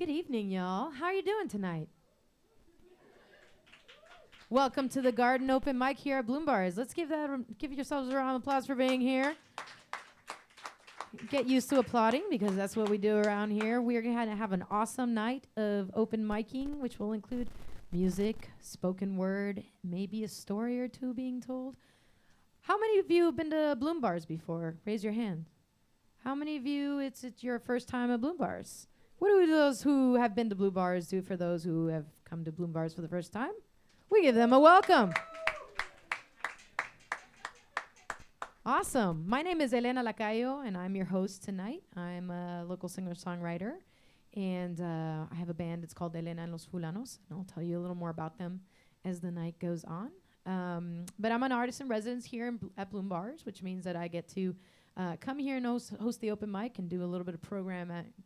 Good evening, y'all. How are you doing tonight? Welcome to the Garden Open Mic here at Bloom Bars. Let's give yourselves a round of applause for being here. Get used to applauding because that's what we do around here. We're going to have an awesome night of open micing, which will include music, spoken word, maybe a story or two being told. How many of you have been to Bloom Bars before? Raise your hand. How many of you it's your first time at Bloom Bars? What do those who have been to Bloom Bars do for those who have come to Bloom Bars for the first time? We give them a welcome. Awesome. My name is Elena Lacayo, and I'm your host tonight. I'm a local singer-songwriter, and I have a band. It's called Elena and Los Fulanos, and I'll tell you a little more about them as the night goes on. But I'm an artist in residence here at Bloom Bars, which means that I get to come here and host the open mic and do a little bit of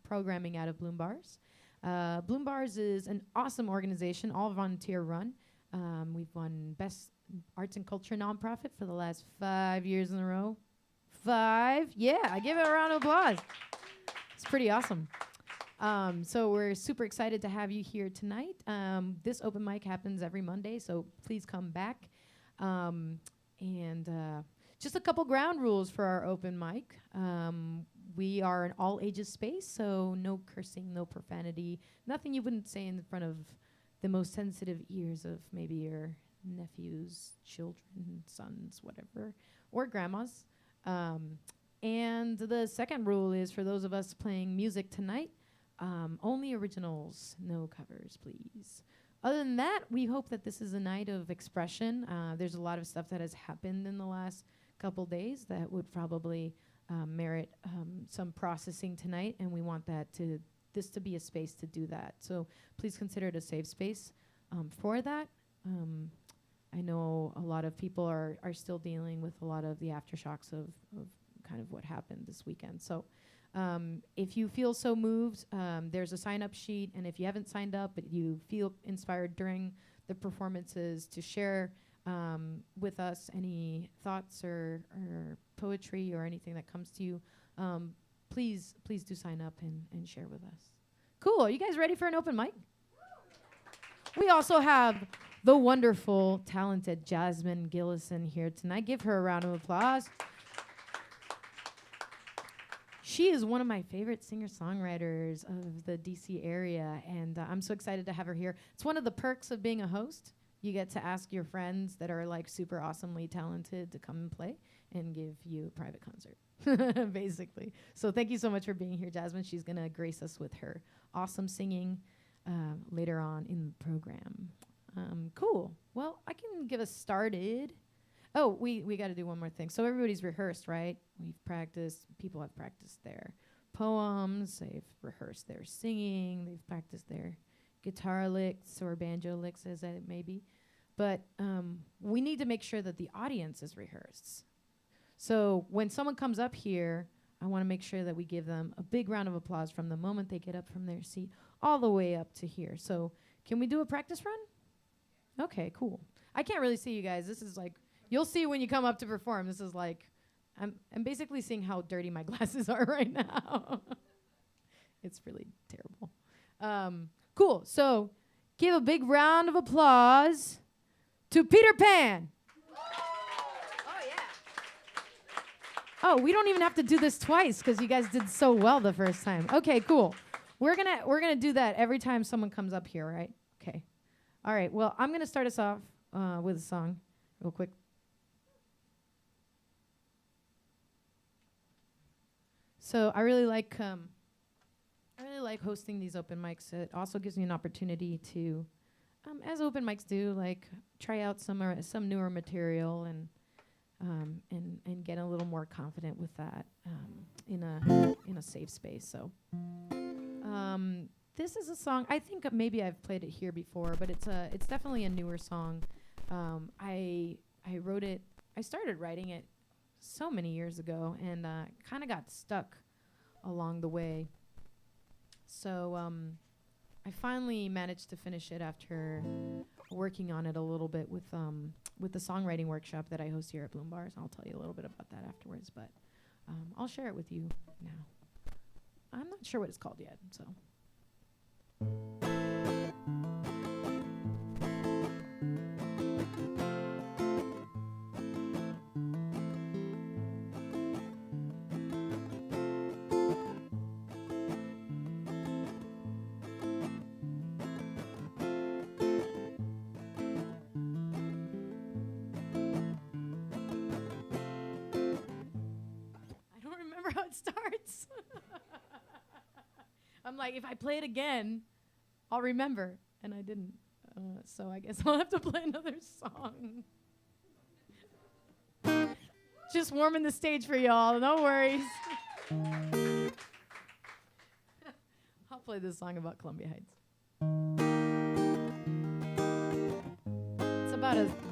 programming out of Bloom Bars. Bloom Bars is an awesome organization, all volunteer run. We've won Best Arts and Culture Nonprofit for the last 5 years in a row. 5? Yeah, give it a round of applause. It's pretty awesome. So we're super excited to have you here tonight. This open mic happens every Monday, so please come back. Just a couple ground rules for our open mic. We are an all ages space, so no cursing, no profanity, nothing you wouldn't say in front of the most sensitive ears of maybe your nephews, children, sons, whatever, or grandmas. And the second rule is for those of us playing music tonight, only originals, no covers, please. Other than that, we hope that this is a night of expression. There's a lot of stuff that has happened in the last couple days that would probably merit some processing tonight, and we want this to be a space to do that. So please consider it a safe space for that. I know a lot of people are still dealing with a lot of the aftershocks of kind of what happened this weekend. So if you feel so moved, there's a sign-up sheet, and if you haven't signed up but you feel inspired during the performances to share with us any thoughts or poetry or anything that comes to you, please do sign up and share with us. Cool. Are you guys ready for an open mic? We also have the wonderful, talented JASMINE GILLISON here tonight. Give her a round of applause. She is one of my favorite singer-songwriters of the DC area, and I'm so excited to have her here. It's one of the perks of being a host. You get to ask your friends that are like super awesomely talented to come and play and give you a private concert, basically. So thank you so much for being here, JASMINE. She's going to grace us with her awesome singing later on in the program. Cool. Well, I can get us started. Oh, we got to do one more thing. So everybody's rehearsed, right? We've practiced. People have practiced their poems. They've rehearsed their singing. They've practiced their guitar licks or banjo licks, as it may be. But we need to make sure that the audience is rehearsed. So when someone comes up here, I want to make sure that we give them a big round of applause from the moment they get up from their seat all the way up to here. So can we do a practice run? Okay, cool. I can't really see you guys. This is like, you'll see when you come up to perform. This is like, I'm basically seeing how dirty my glasses are right now. It's really terrible. Cool. So give a big round of applause to Peter Pan. Oh, we don't even have to do this twice because you guys did so well the first time. Okay, cool. We're gonna do that every time someone comes up here, right? Okay. All right. Well, I'm gonna start us off with a song, real quick. So I really like hosting these open mics. It also gives me an opportunity to, as open mics do, like try out some newer material and get a little more confident with that in a safe space. So this is a song. I think maybe I've played it here before, but it's definitely a newer song. I wrote it. I started writing it so many years ago, and kind of got stuck along the way. So I finally managed to finish it after working on it a little bit with the songwriting workshop that I host here at Bloom Bars. I'll tell you a little bit about that afterwards, but I'll share it with you now. I'm not sure what it's called yet, so I don't remember how it starts. I'm like, if I play it again, I'll remember. And I didn't. So I guess I'll have to play another song. Just warming the stage for y'all. No worries. I'll play this song about Columbia Heights.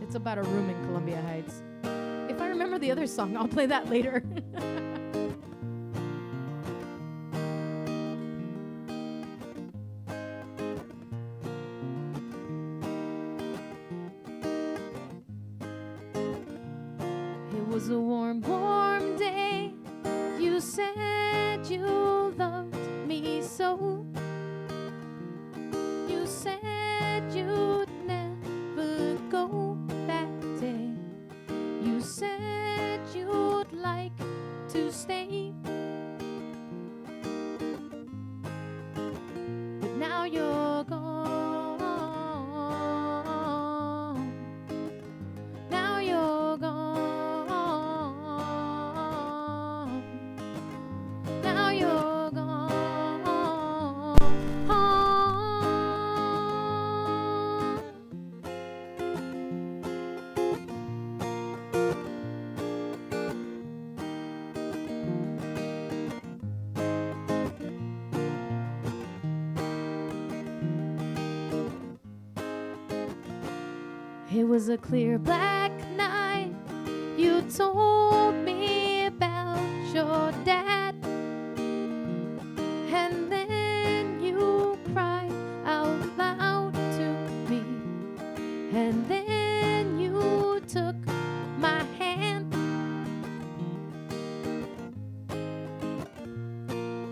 It's about a room in Columbia Heights. If I remember the other song, I'll play that later. It was a warm, warm day. You said you loved me so. You said you'd never go that day. You said you'd like to stay. But now you're gone. Now you're gone. Now you're gone. It was a clear black night. You told me about your dad, and then you cried out loud to me, and then you took my hand,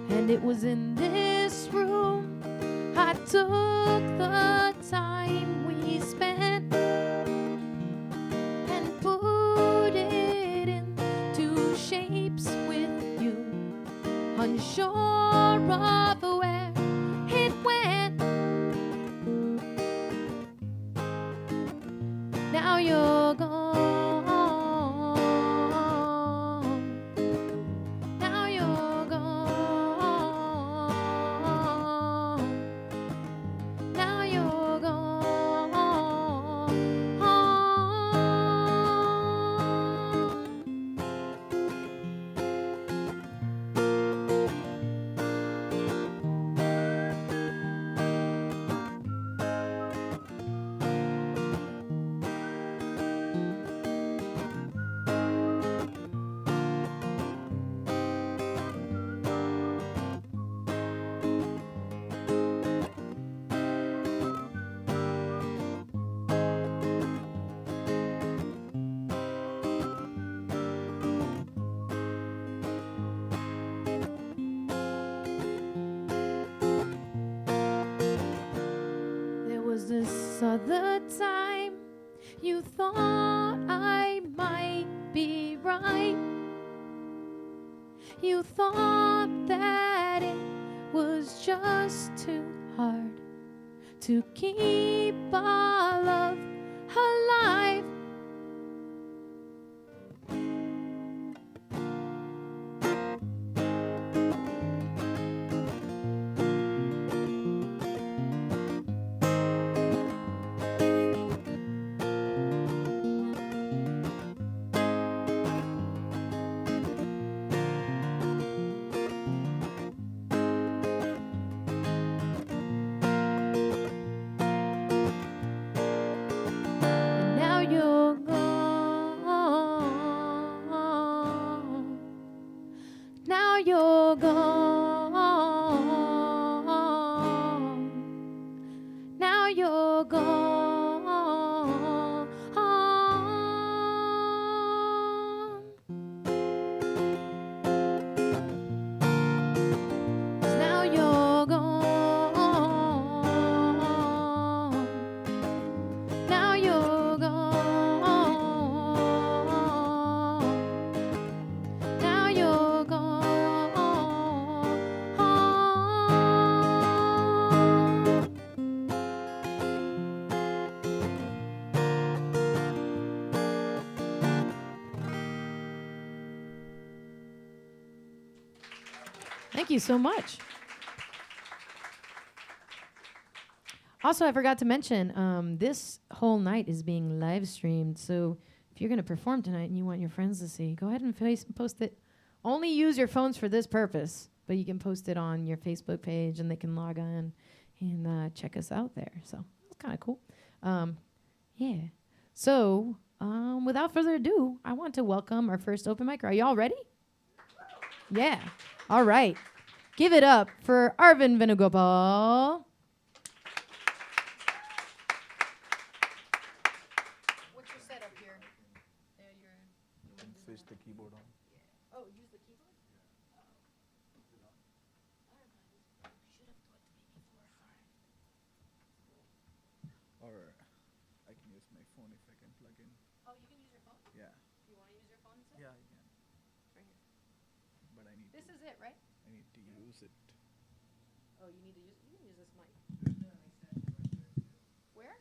and it was in this room I took the time we spent and put it into shapes with you, unsure of where it went. Now you're gone. Now you're gone. Now you're gone. There was this other time you thought I might be right. You thought that it was just too hard to keep our love alive. And now you're gone. Now you're gone. Now you're gone. 'Cause now you're gone. Thank you so much. Also, I forgot to mention, this whole night is being live streamed. So if you're going to perform tonight and you want your friends to see, go ahead and post it. Only use your phones for this purpose, but you can post it on your Facebook page and they can log on and check us out there. So it's kind of cool. Yeah. So without further ado, I want to welcome our first open mic. Are y'all ready? Yeah. All right. Give it up for Arvind Venugopal. What's your setup here? Switch the keyboard on. Oh, use the keyboard? Or I can use my phone if I can plug in. Oh, you can use your phone? Yeah. You want to use your phone instead? Yeah, I can. It's right here. But I need This to, is it, right? I need to use it. Oh, you need to use. You can use this mic. Where?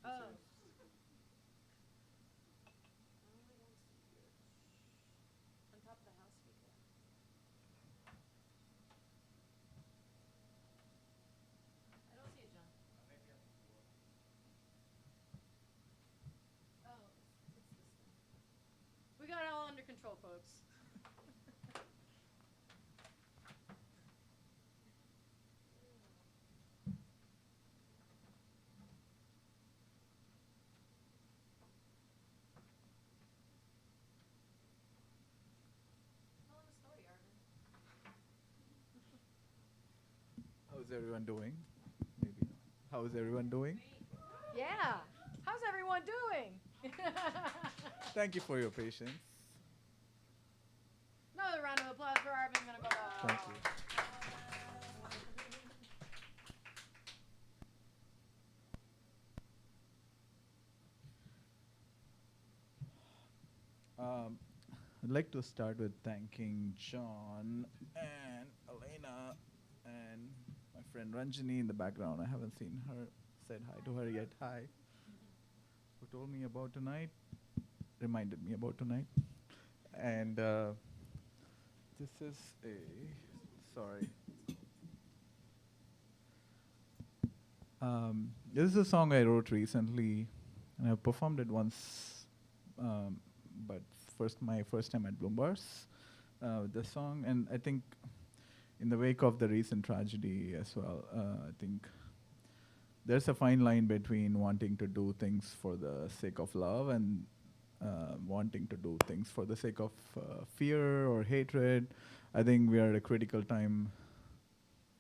Oh. On top of the house speaker. I don't see it, John. Oh, it's this thing. We got it all under control, folks. Tell them a story, Arvind. How's everyone doing? Maybe not. How's everyone doing? Yeah. How's everyone doing? Thank you for your patience. Another round of applause for Arvind Venugopal. Thank you. I'd like to start with thanking John and Elena and my friend Ranjini in the background. I haven't seen her, said hi to her yet. Hi. Who told me about tonight, reminded me about tonight. And this is sorry. This is a song I wrote recently, and I performed it once, but my first time at Bloombars with this song. And I think in the wake of the recent tragedy as well, I think there's a fine line between wanting to do things for the sake of love and wanting to do things for the sake of fear or hatred. I think we are at a critical time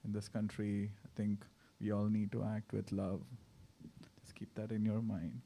in this country. I think we all need to act with love. Just keep that in your mind.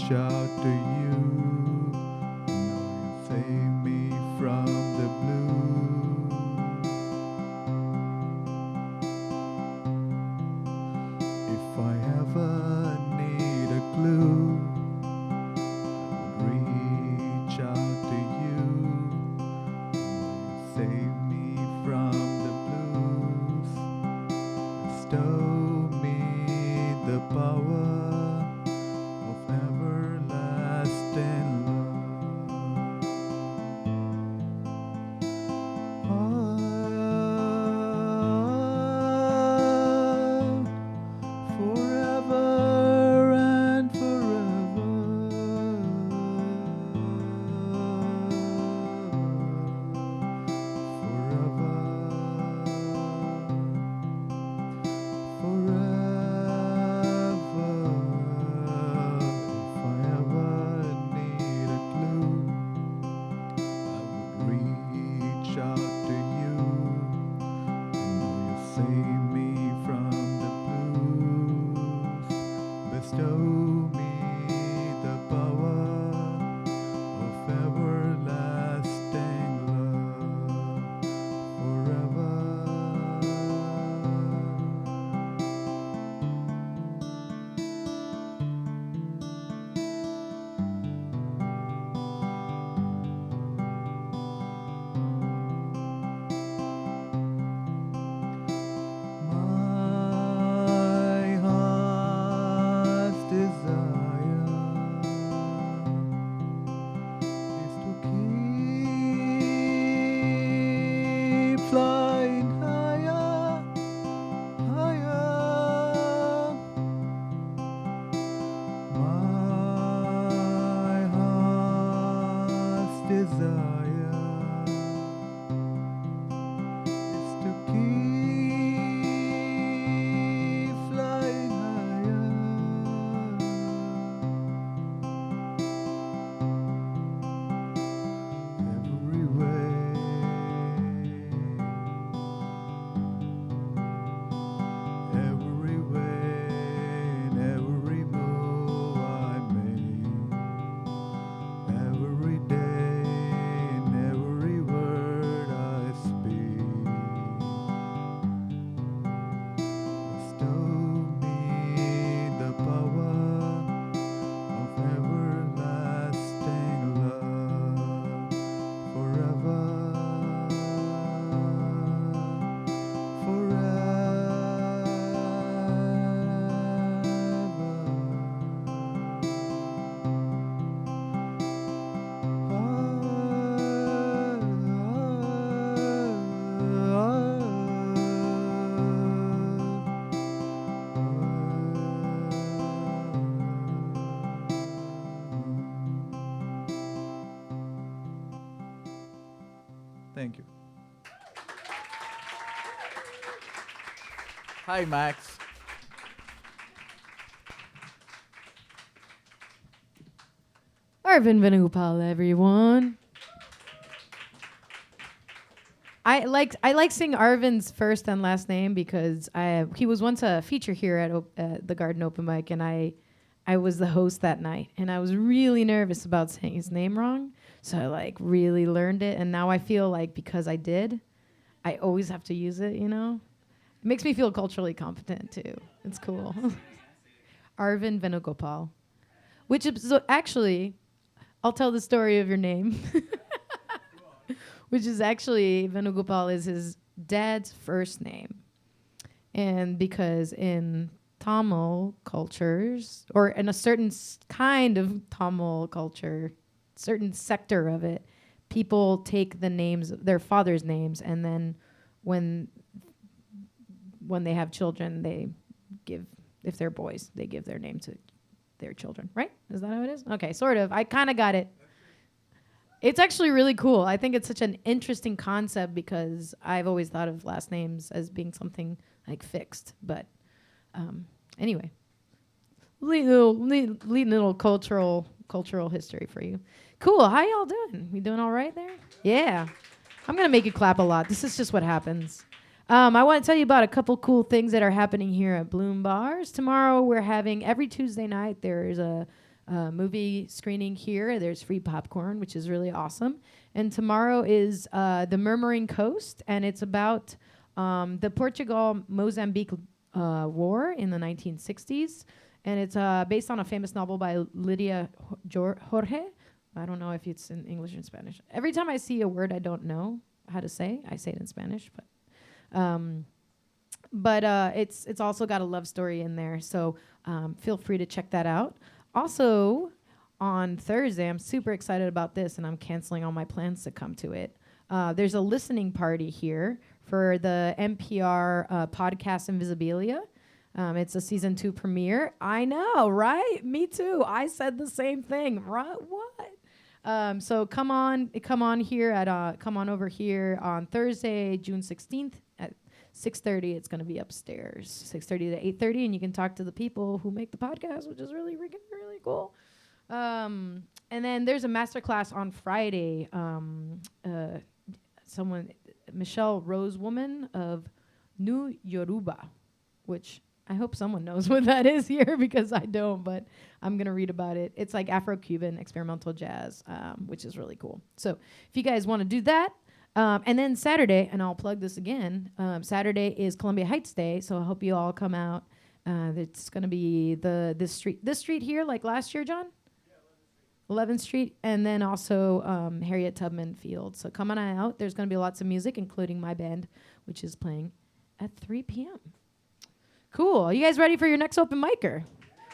Out to you, I know you save me from the blues. If I ever need a clue, I would reach out to you. I know you save me from the blues. The the power of everlasting love. Forever and forever. Bestow me the power of everlasting love forever. My heart's desire is to keep flying higher, higher. My heart's desire is to keep flying higher. Every way, every way, and every move I make, every day, and every word I speak. Bestow me the power of everlasting love forever, Thank you. Hi, Max. Arvin Venugopal, everyone. I like seeing Arvin's first and last name because he was once a feature here at the Garden Open Mic, and I was the host that night, and I was really nervous about saying his name wrong, so I like really learned it, and now I feel like because I did, I always have to use it. You know, it makes me feel culturally competent too. It's cool. Arvin Venugopal, which is so actually, I'll tell the story of your name. Which is actually, Venugopal is his dad's first name. And because in Tamil cultures, or in a certain kind of Tamil culture, certain sector of it, people take the names, their father's names, and then when they have children, they give, if they're boys, they give their name to their children, right? Is that how it is? Okay, sort of. I kind of got it. It's actually really cool. I think it's such an interesting concept because I've always thought of last names as being something like fixed. But anyway, little cultural history for you. Cool. How y'all doing? You doing all right there? Yeah. I'm going to make you clap a lot. This is just what happens. I want to tell you about a couple cool things that are happening here at Bloom Bars. Tomorrow we're having, every Tuesday night, there's a movie screening here. There's free popcorn, which is really awesome. And tomorrow is The Murmuring Coast, and it's about the Portugal-Mozambique war in the 1960s. And it's based on a famous novel by Lydia Jorge. I don't know if it's in English or in Spanish. Every time I see a word I don't know how to say, I say it in Spanish. But it's also got a love story in there. So Feel free to check that out. Also, on Thursday, I'm super excited about this, and I'm canceling all my plans to come to it. There's a listening party here for the NPR podcast Invisibilia. It's a season 2 premiere. I know, right? Me too. I said the same thing. Right? What? So come on over here on Thursday, June 16th at 6:30. It's going to be upstairs, 6:30 to 8:30, and you can talk to the people who make the podcast, which is really cool. And then there's a masterclass on Friday. Michelle Rosewoman of New Yoruba, which I hope someone knows what that is here because I don't, but I'm going to read about it. It's like Afro-Cuban experimental jazz, which is really cool. So if you guys want to do that, and then Saturday, and I'll plug this again, Saturday is Columbia Heights Day, so I hope you all come out. It's going to be this street here, like last year, John? 11th Street, and then also Harriet Tubman Field. So come on out. There's going to be lots of music, including my band, which is playing at 3 p.m. Cool. Are you guys ready for your next open micer?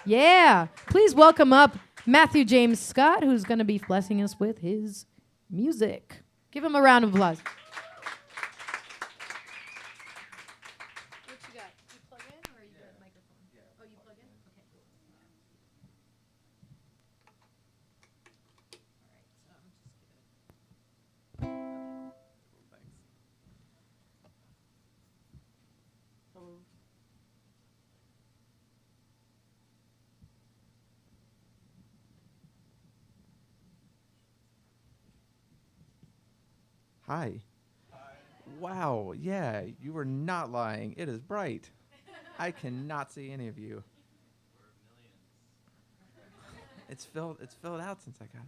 Yeah. Please welcome up Matthew James Scott, who's going to be blessing us with his music. Give him a round of applause. What you got? You plug in or you got a microphone? Yeah. Oh, you plug in? Okay, cool. All right, so I'm just gonna. Okay. Thanks. Hello. Hi. Hi. Wow, yeah, you were not lying. It is bright. I cannot see any of you. It's filled out since I got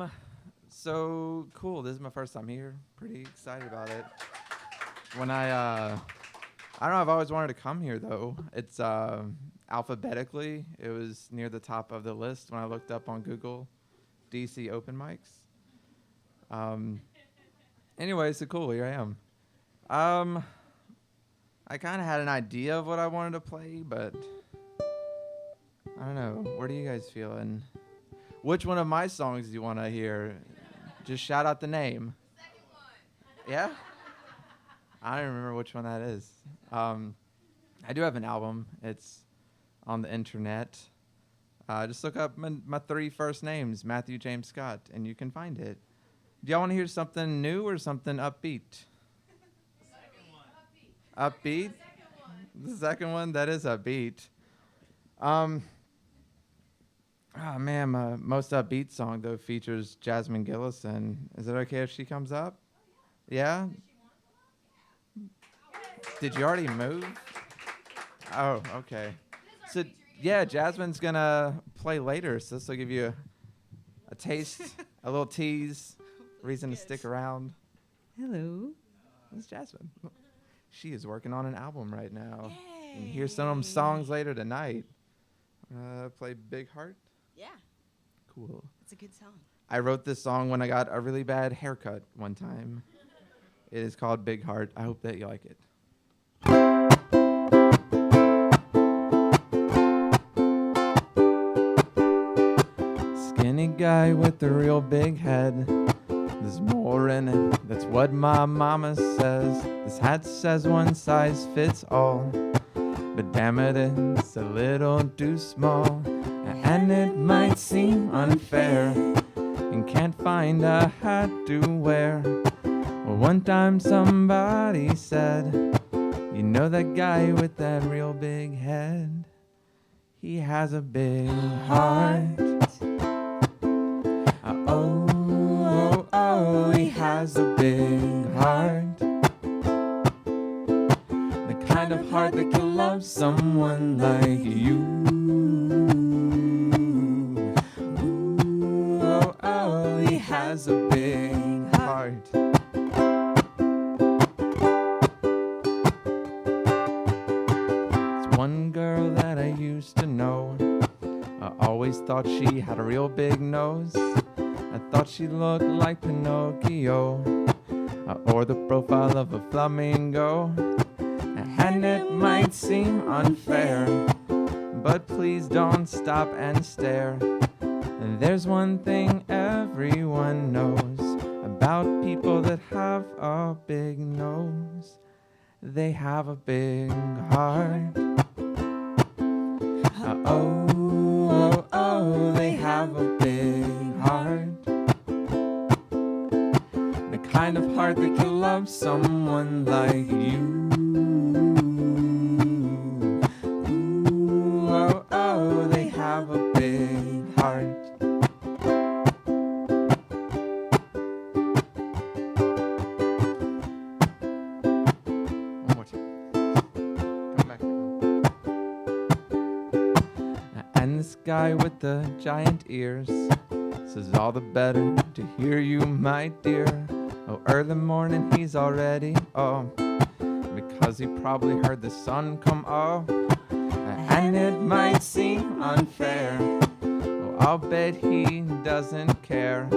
up. So cool. This is my first time here. Pretty excited about it. When I don't know, I've always wanted to come here though. It's alphabetically, it was near the top of the list when I looked up on Google DC open mics. Anyway, so cool, here I am. I kind of had an idea of what I wanted to play, but I don't know. What are you guys feeling? Which one of my songs do you want to hear? Just shout out the name. Second one. Yeah? I don't remember which one that is. I do have an album. It's on the internet. Just look up my 3 first names, Matthew James Scott, and you can find it. Do y'all want to hear something new or something upbeat? Upbeat? The second one? That is upbeat. Oh man, my most upbeat song though features Jasmine Gillison. Is it okay if she comes up? Yeah? Did you already move? Oh, okay. So yeah, Jasmine's gonna play later, so this will give you a taste, a little tease, reason to stick around. Hello. It's Jasmine. She is working on an album right now. Yay. You can hear some of them songs later tonight. Play Big Heart. Yeah, Cool. it's a good song. I wrote this song when I got a really bad haircut one time. It is called Big Heart. I hope that you like it. Skinny guy with a real big head. There's more in it. That's what my mama says. This hat says one size fits all. But damn it, it's a little too small. And it might seem unfair. And can't find a hat to wear. Well, one time somebody said, you know that guy with that real big head? He has a big heart. Oh, he has a big heart. The kind of heart that can love someone like you. Oh, he has a big heart. It's one girl that I used to know. I always thought she had a real big nose. I thought she looked like Pinocchio, or the profile of a flamingo. And it might seem unfair, but please don't stop and stare. There's one thing everyone knows about people that have a big nose. They have a big heart. Oh, oh, oh, they have a big heart. The kind of heart that can love someone like you. Ooh, oh, oh, they have a big heart. One more time. Come back. And this guy with the giant ears says all the better to hear you, my dear. Oh, early morning he's already up, because he probably heard the sun come up. And it might seem unfair, oh, I'll bet he doesn't care.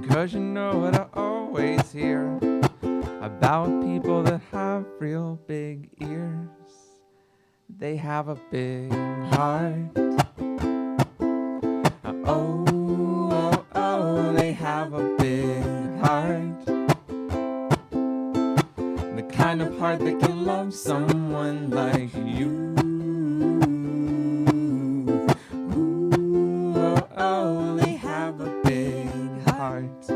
'Cause you know what I always hear about people that have real big ears. They have a big heart. Oh, oh, oh, they have a big heart. The kind of heart that can love someone like you. Ooh, oh, oh, they have a big heart.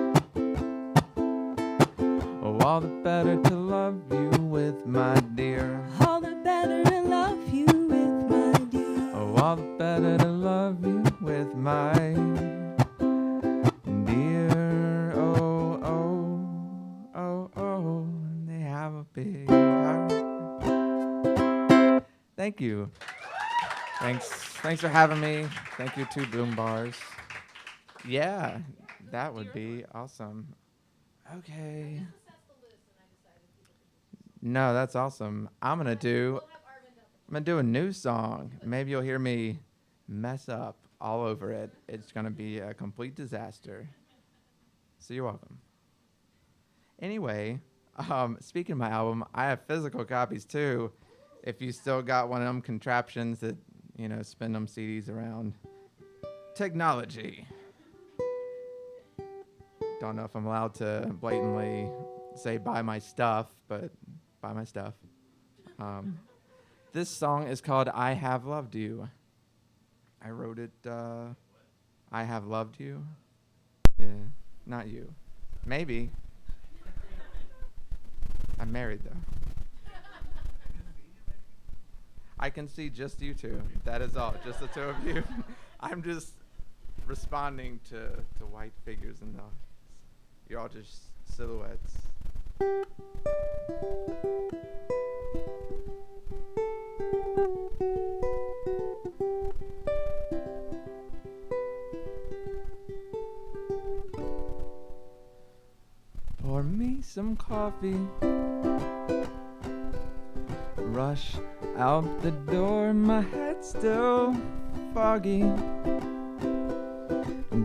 Oh, all the better to love you with, my dear. All the better to love you with, my dear. Oh, all the better to love you with, my dear. Oh, oh, oh, oh, they have a big heart. Thank you. Thanks for having me. Thank you to Bloom Bars. Yeah, that would be awesome. Okay. No, that's awesome. I'm gonna do a new song. Maybe you'll hear me mess up all over it. It's gonna be a complete disaster. So you're welcome. Anyway, speaking of my album, I have physical copies too. If you still got one of them contraptions that, you know, spin them CDs around. Technology. Don't know if I'm allowed to blatantly say buy my stuff, but buy my stuff. This song is called I Have Loved You. I wrote it, I have loved you. Yeah, not you. Maybe. I'm married though. I can see just you two. That is all, just the two of you. I'm just responding to white figures in the audience. You're all just silhouettes. Pour me some coffee. Rush out the door, my head's still foggy.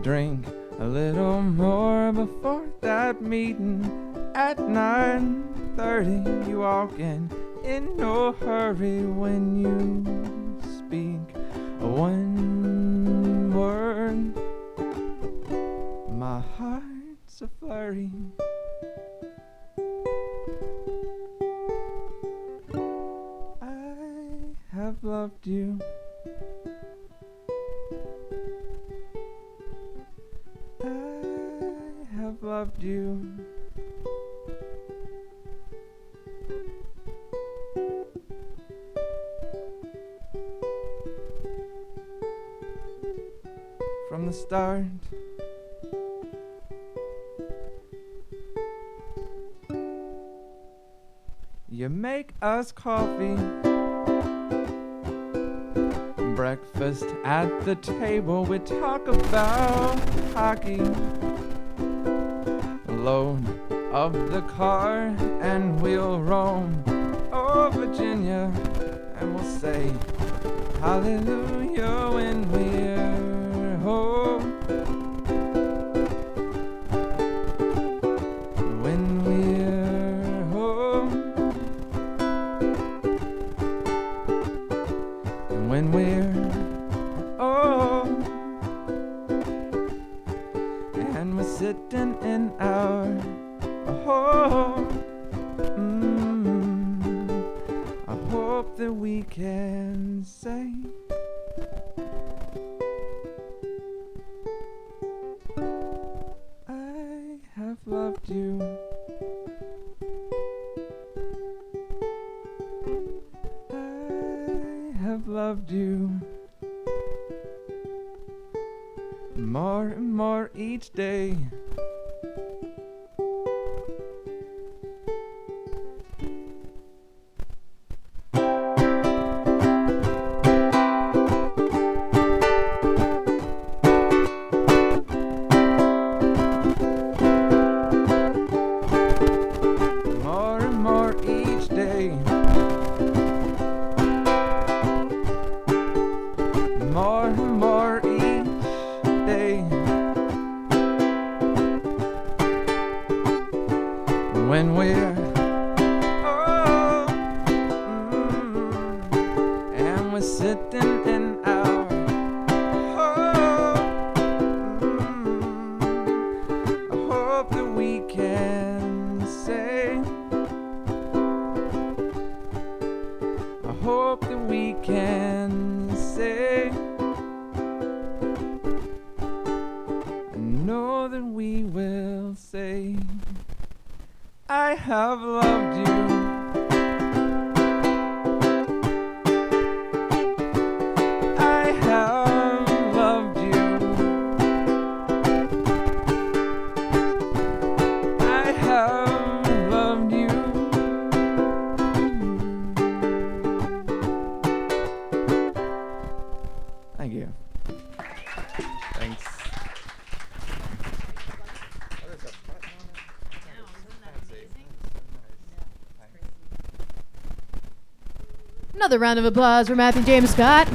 Drink a little more before that meeting at 9:30. You walk in no hurry when you speak one word. My heart's a flurry. I have loved you. I have loved you. From the start. You make us coffee, breakfast at the table, we talk about hockey. Load up the car and we'll roam, oh Virginia, and we'll say hallelujah when we're home. When we're home. when we're old and we're sitting in our home. I hope that we can say I have loved you. I have loved you more and more each day. More and more each day. More and more each day. When we're old, and we're sitting in our home, I hope that we can say, I hope that we can say, I know that we will say, I have loved you. I have loved you. I have loved you. Thank you. Thanks. Another round of applause for Matthew James Scott.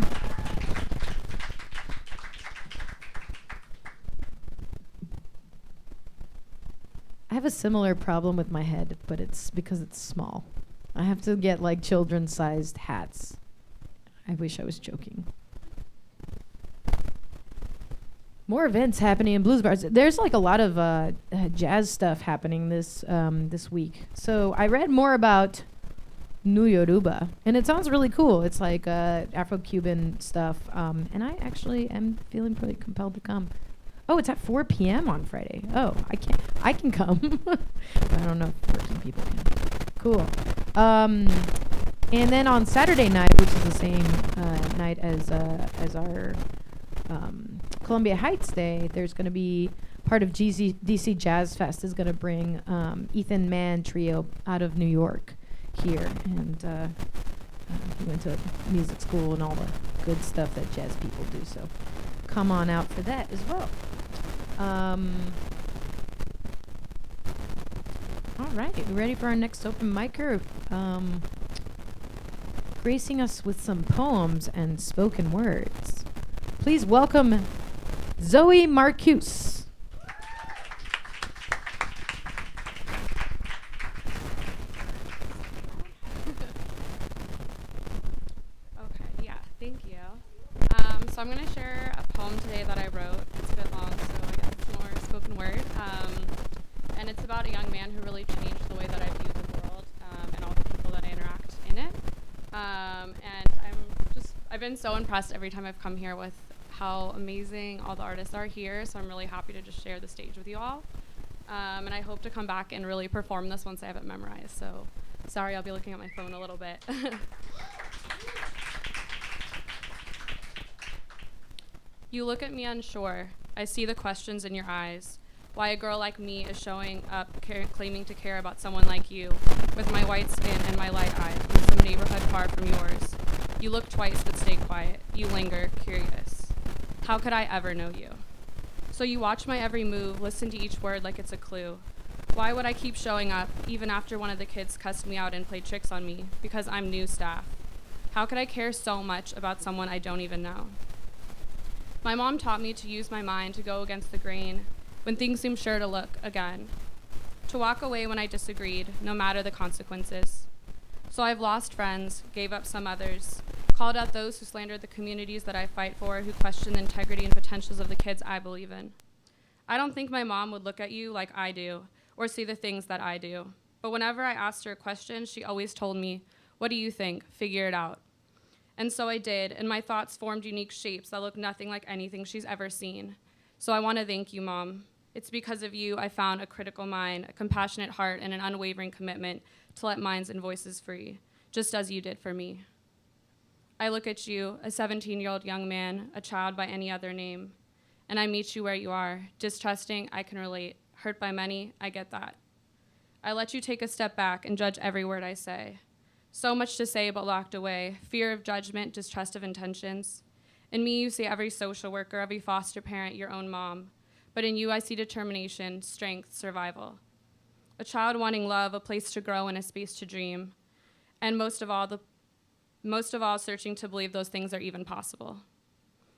I have a similar problem with my head, but it's because it's small. I have to get like children-sized hats. I wish I was joking. More events happening in blues bars. There's like a lot of jazz stuff happening this week. So I read more about New Yoruba, and it sounds really cool. It's like Afro-Cuban stuff, and I actually am feeling pretty compelled to come. Oh, it's at 4 p.m. on Friday. Oh, I can come. I don't know if working people can. Cool. And then on Saturday night, which is the same night as our Columbia Heights Day, there's going to be part of DC Jazz Fest is going to bring Ethan Mann Trio out of New York here, and he went to music school and all the good stuff that jazz people do, so come on out for that as well. All right, we ready for our next open micer? Gracing us with some poems and spoken words. Please welcome Zoe Marcuse. Okay, yeah, thank you. So I'm going to share a poem today that I wrote. It's a bit long, so I guess it's more spoken word. And it's about a young man who really changed the way that I view the world and all the people that I interact in it. And I've been so impressed every time I've come here with how amazing all the artists are here, so I'm really happy to just share the stage with you all. And I hope to come back and really perform this once I have it memorized, so sorry, I'll be looking at my phone a little bit. You look at me unsure. I see the questions in your eyes. Why a girl like me is showing up claiming to care about someone like you, with my white skin and my light eyes, in some neighborhood far from yours. You look twice but stay quiet. You linger, curious. How could I ever know you? So you watch my every move, listen to each word like it's a clue. Why would I keep showing up, even after one of the kids cussed me out and played tricks on me, because I'm new staff? How could I care so much about someone I don't even know? My mom taught me to use my mind to go against the grain when things seem sure to look again. To walk away when I disagreed, no matter the consequences. So I've lost friends, gave up some others, called out those who slandered the communities that I fight for, who question the integrity and potentials of the kids I believe in. I don't think my mom would look at you like I do, or see the things that I do. But whenever I asked her a question, she always told me, "What do you think? Figure it out." And so I did, and my thoughts formed unique shapes that look nothing like anything she's ever seen. So I want to thank you, Mom. It's because of you I found a critical mind, a compassionate heart, and an unwavering commitment to let minds and voices free, just as you did for me. I look at you, a 17-year-old young man, a child by any other name, and I meet you where you are, distrusting, I can relate, hurt by many, I get that. I let you take a step back and judge every word I say. So much to say but locked away, fear of judgment, distrust of intentions. In me, you see every social worker, every foster parent, your own mom. But in you, I see determination, strength, survival. A child wanting love, a place to grow, and a space to dream. And most of all, searching to believe those things are even possible.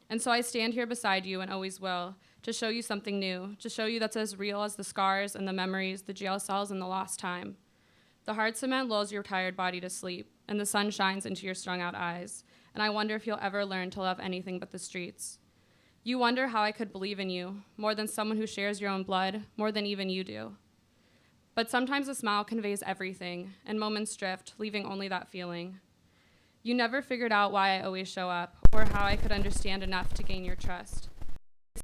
And so I stand here beside you and always will, to show you something new, to show you that's as real as the scars and the memories, the jail cells and the lost time. The hard cement lulls your tired body to sleep, and the sun shines into your strung-out eyes, and I wonder if you'll ever learn to love anything but the streets. You wonder how I could believe in you, more than someone who shares your own blood, more than even you do. But sometimes a smile conveys everything, and moments drift, leaving only that feeling. You never figured out why I always show up, or how I could understand enough to gain your trust.